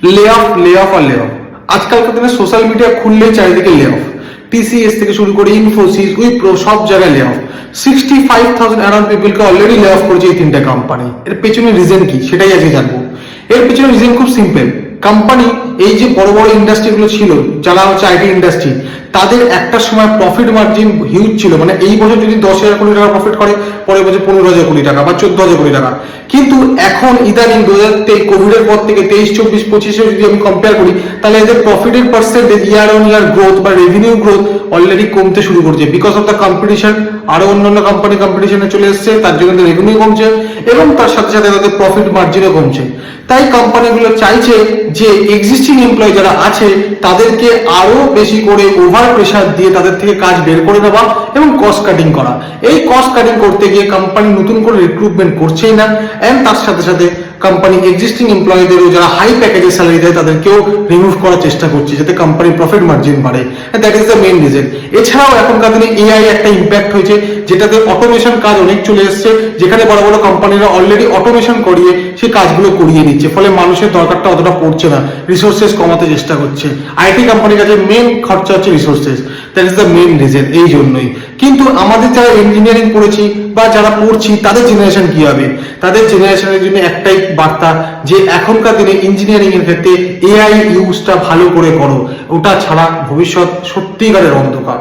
লে অফ লে অফ আর লে অফ। আজকালকার দিনে সোশ্যাল মিডিয়া খুললেই চারিদিকে লে অফ। টিসিএস থেকে শুরু করে ইনফোসিস, উইপ্রো, সব জায়গায় লে অফ। 65,000 অ্যারাউন্ড পিপলকে অলরেডি লে অফ করেছে এই তিনটা কোম্পানি। এর পেছনে রিজন কি সেটাই আজকে জানবো। এর পেছনে রিজন খুব সিম্পল। কোম্পানি, এই যে বড় বড় ইন্ডাস্ট্রিগুলো ছিল, যারা হচ্ছে আইটি ইন্ডাস্ট্রি, তাদের একটা সময় প্রফিট মার্জিন হিউজ ছিল। মানে এই বছর যদি 10,000 কোটি টাকা প্রফিট করে, পরের বছর 15,000 কোটি টাকা বা 14,000 কোটি টাকা। কিন্তু এখন ইদানিং 2023 কোভিড এর পর থেকে 23, 24, 25 যদি আমি কম্পেয়ার করি, তাহলে এদের প্রফিটের percentage year on year growth বা রেভিনিউ গ্রোথ অলরেডি কমতে শুরু করছে। বিকজ অফ দ্য কম্পিটিশন, আরো অন্যান্য কোম্পানি কম্পিটিশনে চলে এসছে, তার জন্য রেভিনিউ কমছে এবং তার সাথে সাথে তাদের প্রফিট মার্জিনও কমছে। তাই কোম্পানিগুলো চাইছে যে এক্সিস্টিং এমপ্লয়ি যারা আছে তাদেরকে আরো বেশি করে ওভার প্রেশার দিয়ে তাদের থেকে কাজ বের করে দেওয়া এবং কস্ট কাটিং করা। এই কস্ট কাটিং করতে গিয়ে কোম্পানি নতুন করে রিক্রুটমেন্ট করছেই না, এন্ড তার সাথে সাথে কোম্পানি এক্সিস্টিং এমপ্লয়ীদেরও যারা হাই প্যাকেজের স্যালারি দেয় তাদেরকেও রিমুভ করার চেষ্টা করছে, যাতে কোম্পানির প্রফিট মার্জিন বাড়ে। That is the main reason. এছাড়াও এখনকার দিনে এআই একটা ইম্প্যাক্ট হয়েছে, যেটাতে অটোমেশন কাজ অনেক চলে এসছে, যেখানে বড় বড় কোম্পানিরা অলরেডি অটোমেশন করিয়ে সেই কাজগুলো করিয়ে নিচ্ছে। ফলে মানুষের দরকারটা অতটা পড়ছে না, রিসোর্সেস কমাতে চেষ্টা করছে। আইটি কোম্পানির কাছে মেন খরচা হচ্ছে resources. That is the main reason. এই জন্যই কিন্তু আমাদের যারা ইঞ্জিনিয়ারিং পড়েছি বা যারা পড়ছি, তাদের জেনারেশন কি হবে? তাদের জেনারেশনের জন্য একটাই বার্তা, যে এখনকার দিনে ইঞ্জিনিয়ারিং এর ক্ষেত্রে এআই ইউজটা ভালো করে করো। ওটা ছাড়া ভবিষ্যৎ সত্যিকারের অন্ধকার।